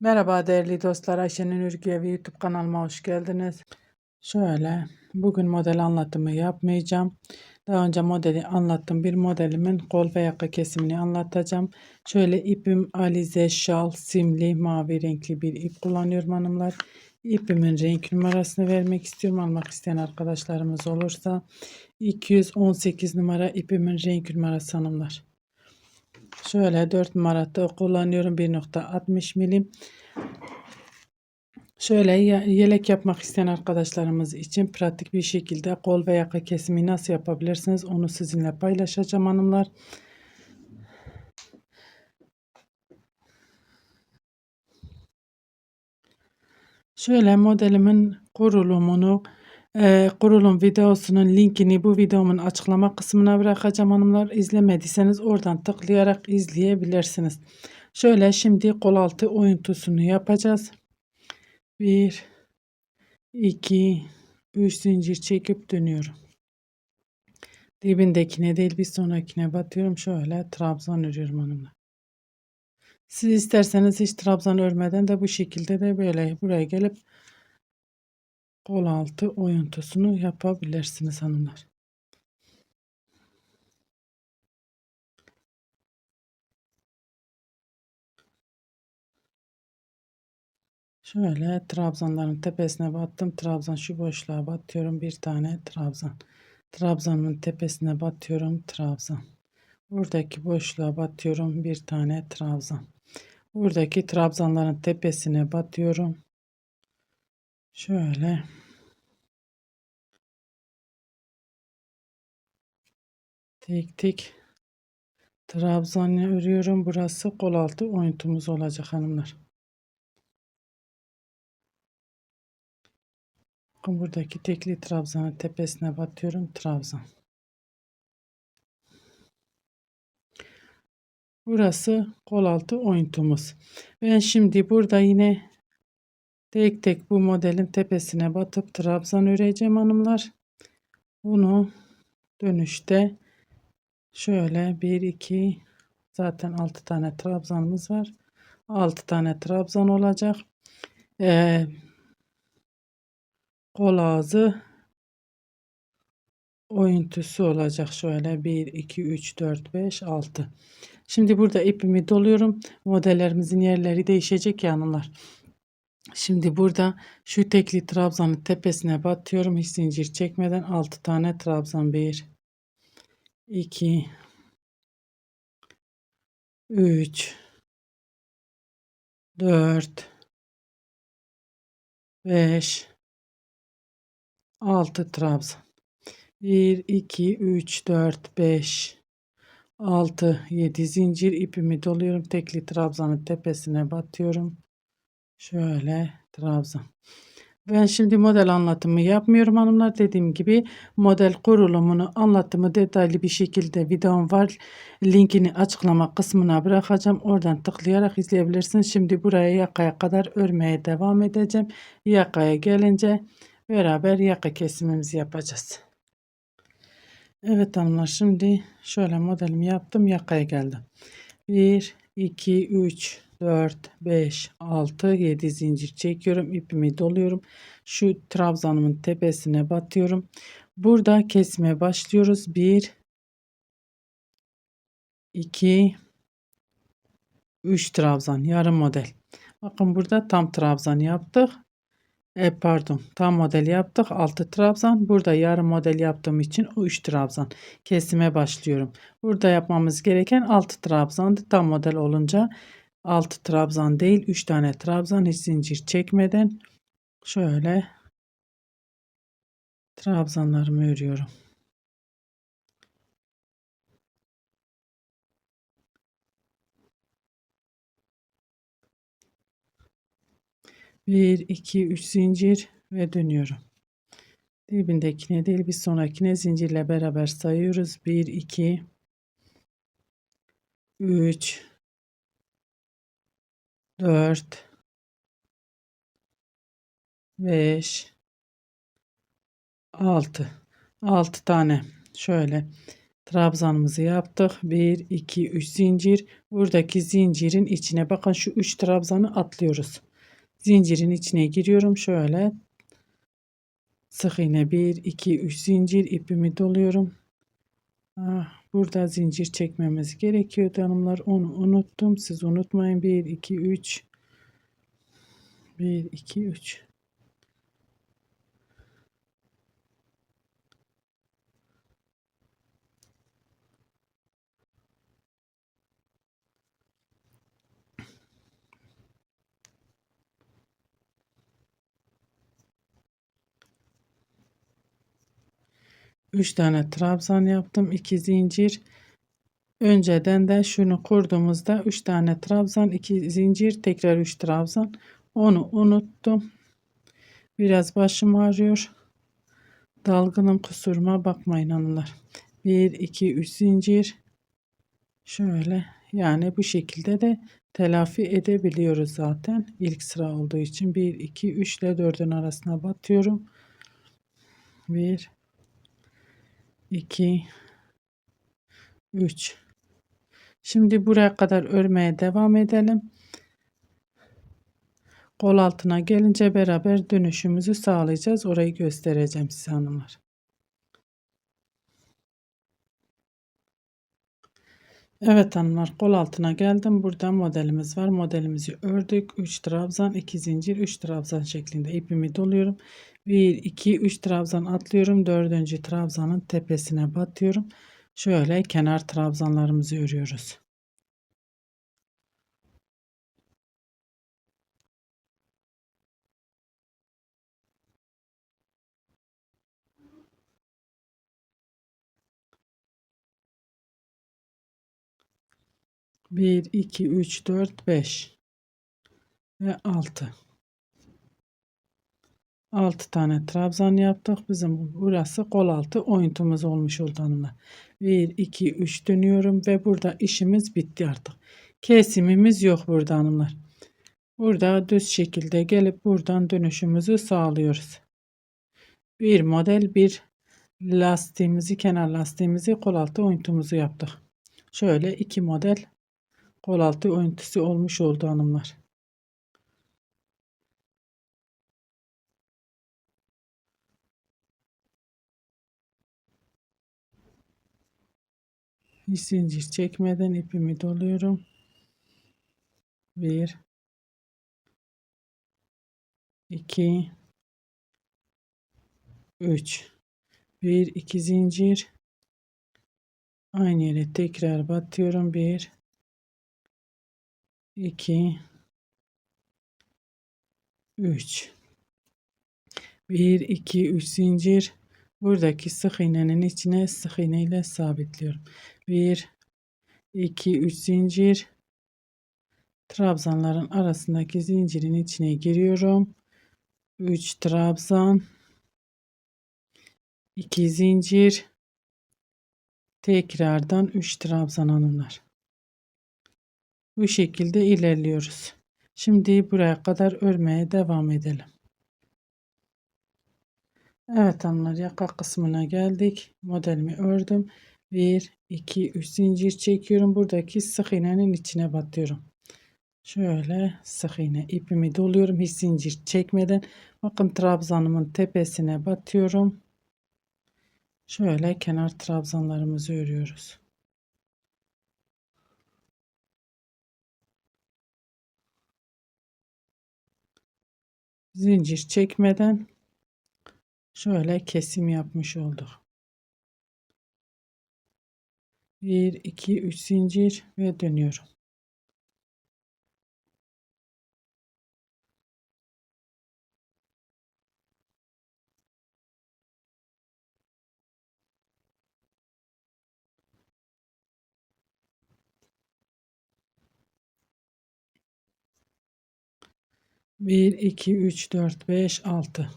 Merhaba değerli dostlar, Ayşe'nin Örgü Evi YouTube kanalıma hoş geldiniz. Şöyle, bugün model anlatımı yapmayacağım. Daha önce modeli anlattım. Bir modelimin kol ve yaka kesimini anlatacağım. Şöyle ipim Alize şal simli mavi renkli bir ip kullanıyorum hanımlar. İpimin renk numarasını vermek istiyorum. Almak isteyen arkadaşlarımız olursa 218 numara ipimin renk numarası hanımlar. Şöyle 4 numarada kullanıyorum, 1,60 milim. Şöyle yelek yapmak isteyen arkadaşlarımız için pratik bir şekilde kol ve yaka kesimi nasıl yapabilirsiniz onu sizinle paylaşacağım hanımlar. Şöyle modelimin kurulum videosunun linkini bu videomun açıklama kısmına bırakacağım hanımlar. İzlemediyseniz oradan tıklayarak izleyebilirsiniz. Şöyle şimdi kol altı oyuntusunu yapacağız. 1 2 3 zincir çekip dönüyorum. Dibindekine değil bir sonrakine batıyorum. Şöyle trabzan örüyorum hanımlar. Siz isterseniz hiç trabzan örmeden de bu şekilde de böyle buraya gelip kol altı oyuntusunu yapabilirsiniz hanımlar. Şöyle trabzanların tepesine battım. Trabzan şu boşluğa batıyorum. Bir tane trabzan. Trabzanın tepesine batıyorum. Trabzan. Buradaki boşluğa batıyorum. Bir tane trabzan. Buradaki trabzanların tepesine batıyorum. Şöyle tek tek trabzan örüyorum. Burası kol altı oyuntumuz olacak hanımlar. Bakın buradaki tekli trabzanın tepesine batıyorum. Trabzan. Burası kol altı oyuntumuz. Ben şimdi burada yine tek tek bu modelin tepesine batıp trabzan öreceğim hanımlar. Bunu dönüşte şöyle 1 2 zaten 6 tane trabzanımız var. 6 tane trabzan olacak. Kol ağzı oyuntusu olacak. Şöyle 1 2 3 4 5 6. Şimdi burada ipimi doluyorum. Modellerimizin yerleri değişecek yanlar. Şimdi burada şu tekli trabzanın tepesine batıyorum. Hiç zincir çekmeden 6 tane trabzan. 1 2 3 4 5 6 trabzan. 1 2 3 4 5 6 7 zincir ipimi doluyorum. Tekli trabzanın tepesine batıyorum. Şöyle trabzan. Ben şimdi model anlatımı yapmıyorum hanımlar. Dediğim gibi model kurulumunu anlatımı detaylı bir şekilde videom var. Linkini açıklama kısmına bırakacağım. Oradan tıklayarak izleyebilirsiniz. Şimdi buraya yakaya kadar örmeye devam edeceğim. Yakaya gelince beraber yaka kesimimizi yapacağız. Evet hanımlar, şimdi şöyle modelimi yaptım, yakaya geldim. 1 2 3 4 5 6 7 zincir çekiyorum, ipimi doluyorum, şu trabzanımın tepesine batıyorum. Burada kesmeye başlıyoruz. 1 2 3 trabzan, yarım model. Bakın burada tam trabzan yaptık. Pardon, tam model yaptık, 6 trabzan. Burada yarım model yaptığım için o 3 trabzan. Kesime başlıyorum. Burada yapmamız gereken 6 trabzandı. Tam model olunca 6 trabzan değil 3 tane trabzan, hiç zincir çekmeden şöyle trabzanlarımı örüyorum. Bir 2 3 zincir ve dönüyorum. Dibindekine değil bir sonrakine zincirle beraber sayıyoruz. 1 2 3 4 5 6 tane şöyle Trabzanımızı yaptık. 1, 2, 3 zincir. Buradaki zincirin içine bakın, şu 3 trabzanı atlıyoruz. Zincirin içine giriyorum. Şöyle sık iğne 1, 2, 3 zincir, ipimi doluyorum. Burada zincir çekmemiz gerekiyor hanımlar. Onu unuttum. Siz unutmayın. 1, 2, 3. 1, 2, 3. 3 tane trabzan yaptım. 2 zincir. Önceden de şunu kurduğumuzda 3 tane trabzan, 2 zincir, tekrar 3 trabzan. Onu unuttum. Biraz başım ağrıyor. Dalgınım, kusuruma bakmayın hanımlar. 1, 2, 3 zincir. Şöyle, yani bu şekilde de telafi edebiliyoruz zaten. İlk sıra olduğu için 1, 2, 3 ile 4'ün arasına batıyorum. 1, 2, 3. Şimdi buraya kadar örmeye devam edelim. Kol altına gelince beraber dönüşümüzü sağlayacağız. Orayı göstereceğim size hanımlar. Evet hanımlar, kol altına geldim. Burada modelimiz var. Modelimizi ördük. 3 trabzan, 2 zincir, 3 trabzan şeklinde ipimi doluyorum. 1, 2, 3 trabzan atlıyorum. 4. trabzanın tepesine batıyorum. Şöyle kenar trabzanlarımızı örüyoruz. Bir, iki, üç, dört, beş ve 6. 6 tane trabzan yaptık. Bizim burası kol altı oyuntumuz olmuş oldu hanımlar. 1, 2, 3 dönüyorum ve burada işimiz bitti artık. Kesimimiz yok burada hanımlar. Burada düz şekilde gelip buradan dönüşümüzü sağlıyoruz. Bir model, bir lastiğimizi, kenar lastiğimizi, kol altı oyuntumuzu yaptık. Şöyle 2 model kol altı oyuntusu olmuş oldu hanımlar. Hiç zincir çekmeden ipimi doluyorum. 1, 2, 3. 1, 2 zincir. Aynı yere tekrar batıyorum. 1, 2, 3. 1, 2, 3 zincir. Buradaki sık iğnenin içine sık iğne ile sabitliyorum. 1, 2, 3 zincir. Trabzanların arasındaki zincirin içine giriyorum. 3 trabzan, 2 zincir, tekrardan 3 trabzan hanımlar. Bu şekilde ilerliyoruz. Şimdi buraya kadar örmeye devam edelim. Evet hanımlar, yaka kısmına geldik. Modelimi ördüm. 1, 2, 3 zincir çekiyorum. Buradaki sık iğnenin içine batıyorum. Şöyle sık iğne ipimi doluyorum hiç zincir çekmeden. Bakın trabzanımın tepesine batıyorum. Şöyle kenar trabzanlarımızı örüyoruz. Zincir çekmeden şöyle kesim yapmış olduk. 1, 2, 3 zincir ve dönüyorum. Bir, iki, üç, dört, beş, 6.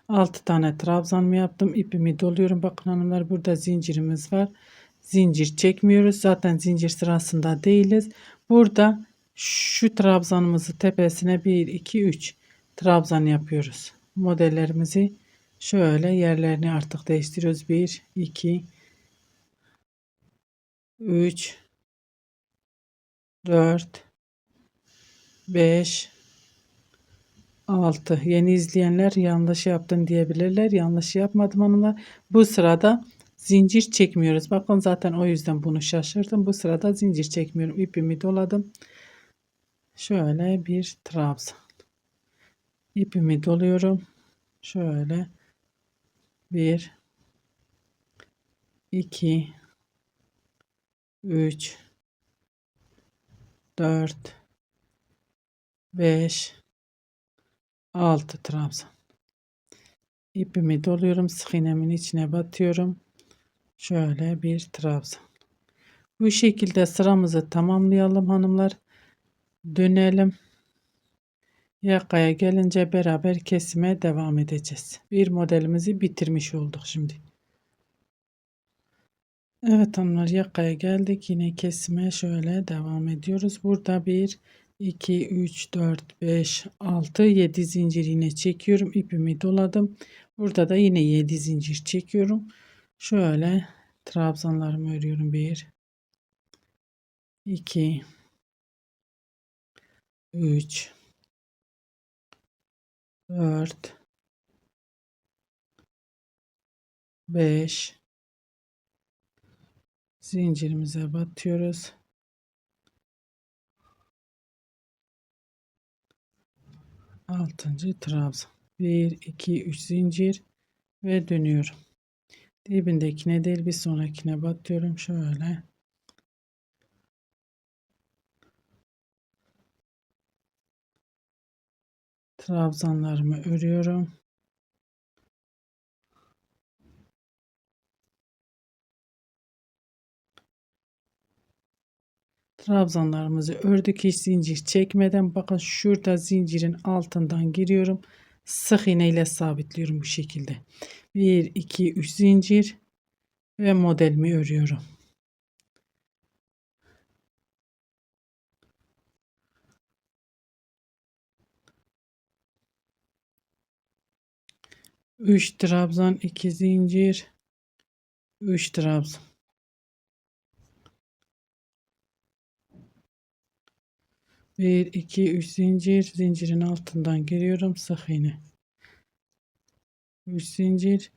6 tane trabzan mı yaptım? İpimi doluyorum. Bakın hanımlar, burada zincirimiz var. Zincir çekmiyoruz. Zaten zincir sırasında değiliz. Burada şu trabzanımızı tepesine 1, 2, 3 trabzan yapıyoruz. Modellerimizi şöyle yerlerini artık değiştiriyoruz. 1, 2, 3, 4, 5, 6. Yeni izleyenler yanlış yaptın diyebilirler. Yanlış yapmadım hanımlar. Bu sırada zincir çekmiyoruz. Bakın zaten o yüzden bunu şaşırdım. Bu sırada zincir çekmiyorum. İpimi doladım. Şöyle bir trabzan. İpimi doluyorum. Şöyle 1, 2, 3, 4, 5, 6 trabzan. İpimi doluyorum. Sık iğnemin içine batıyorum. Şöyle bir trabzan. Bu şekilde sıramızı tamamlayalım hanımlar. Dönelim. Yakaya gelince beraber kesime devam edeceğiz. Bir modelimizi bitirmiş olduk şimdi. Evet hanımlar, yakaya geldik. Yine kesime şöyle devam ediyoruz. Burada 1, 2, 3, 4, 5, 6, 7 zincir yine çekiyorum. İpimi doladım. Burada da yine 7 zincir çekiyorum. Şöyle trabzanlarımı örüyorum. 1, 2, 3, 4, 5, zincirimize batıyoruz. 6. trabzan. 1, 2, 3 zincir ve dönüyorum. Dibindekine değil bir sonrakine batıyorum. Şöyle. Trabzanlarımı örüyorum. Trabzanlarımızı ördük hiç zincir çekmeden. Bakın şurada zincirin altından giriyorum. Sık iğne ile sabitliyorum bu şekilde. 1, 2, 3 zincir ve modelimi örüyorum. Üç trabzan, 2 zincir, 3 trabzan. 1, 2, 3 zincir. Zincirin altından giriyorum. Sık iğne. 3 zincir.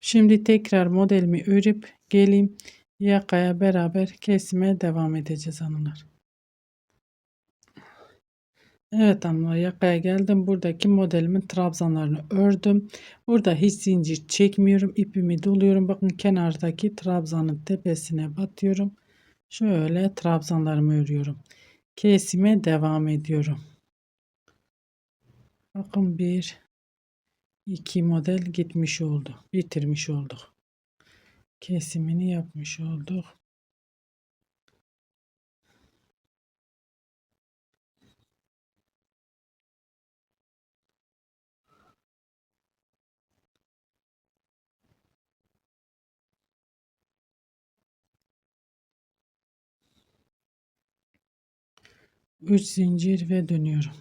Şimdi tekrar modelimi örüp geleyim. Yakaya beraber kesime devam edeceğiz hanımlar. Evet hanımlar, yakaya geldim. Buradaki modelimin trabzanlarını ördüm. Burada hiç zincir çekmiyorum. İpimi doluyorum. Bakın kenardaki trabzanın tepesine batıyorum. Şöyle trabzanlarımı örüyorum. Kesime devam ediyorum. Bakın 1, 2 model gitmiş oldu. Bitirmiş olduk. Kesimini yapmış olduk. Üç zincir ve dönüyorum.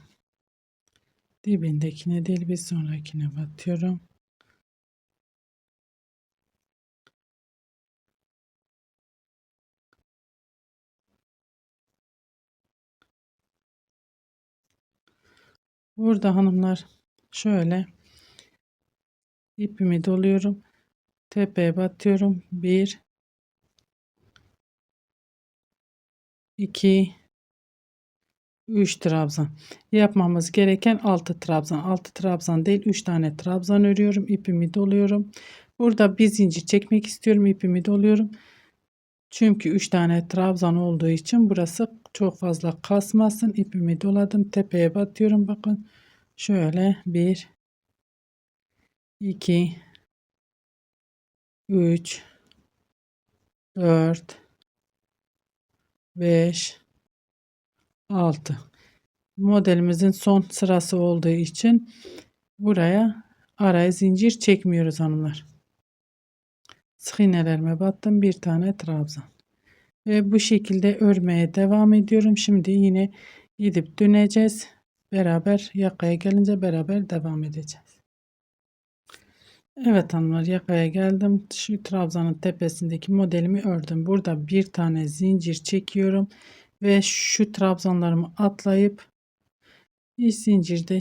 Dibindekine değil bir sonrakine batıyorum. Burada hanımlar şöyle ipimi doluyorum. Tepeye batıyorum. 1, 2, 3 trabzan. Yapmamız gereken 6 trabzan. 6 trabzan değil 3 tane trabzan örüyorum. İpimi doluyorum. Burada bir zincir çekmek istiyorum. İpimi doluyorum. Çünkü 3 tane trabzan olduğu için burası çok fazla kasmasın. İpimi doladım. Tepeye batıyorum. Bakın şöyle 1, 2, 3, 4, 5, 6. Modelimizin son sırası olduğu için buraya araya zincir çekmiyoruz hanımlar. Sık iğnelerime battım. Bir tane trabzan. Ve bu şekilde örmeye devam ediyorum. Şimdi yine gidip döneceğiz. Beraber yakaya gelince beraber devam edeceğiz. Evet hanımlar, yakaya geldim. Şu trabzanın tepesindeki modelimi ördüm. Burada bir tane zincir çekiyorum ve şu trabzanlarımı atlayıp hiç zincirde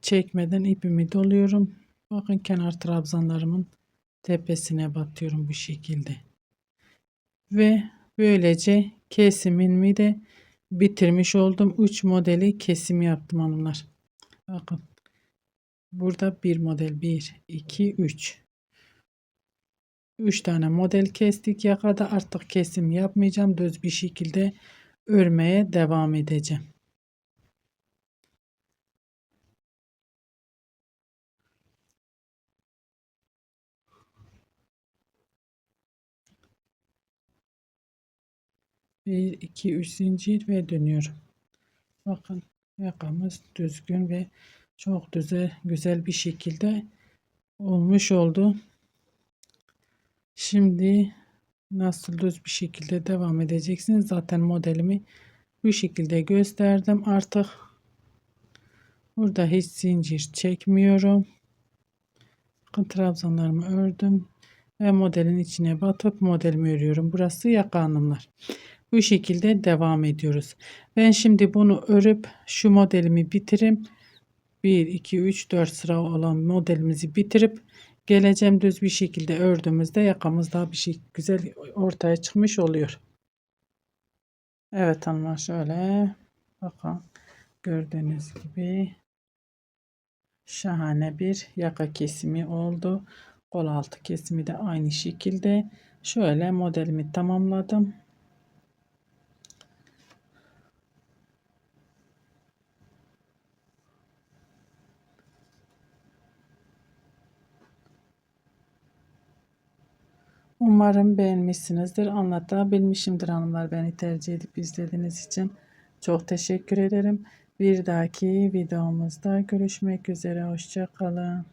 çekmeden ipimi doluyorum. Bakın, kenar trabzanlarımın tepesine batıyorum bu şekilde. Ve böylece kesimimi de bitirmiş oldum. 3 modeli kesim yaptım hanımlar. Bakın, burada bir model, 1 2 3. 3 tane model kestik yakada. Artık kesim yapmayacağım. Düz bir şekilde örmeye devam edeceğim. Bir, iki, üç zincir ve dönüyorum. Bakın, yakamız düzgün ve çok güzel bir şekilde olmuş oldu. Şimdi nasıl düz bir şekilde devam edeceksiniz? Zaten modelimi bu şekilde gösterdim. Artık burada hiç zincir çekmiyorum. Bakın, trabzanlarımı ördüm ve modelin içine batıp modelimi örüyorum. Burası yaka hanımlar. Bu şekilde devam ediyoruz. Ben şimdi bunu örüp şu modelimi bitirip 1 2 3 4 sıra olan modelimizi bitirip geleceğim. Düz bir şekilde ördüğümüzde yakamız daha bir şey güzel ortaya çıkmış oluyor. Evet hanımlar, şöyle bakın, gördüğünüz gibi şahane bir yaka kesimi oldu. Kol altı kesimi de aynı şekilde. Şöyle modelimi tamamladım. Umarım beğenmişsinizdir. Anlatabilmişimdir hanımlar. Beni tercih edip izlediğiniz için çok teşekkür ederim. Bir dahaki videomuzda görüşmek üzere. Hoşça kalın.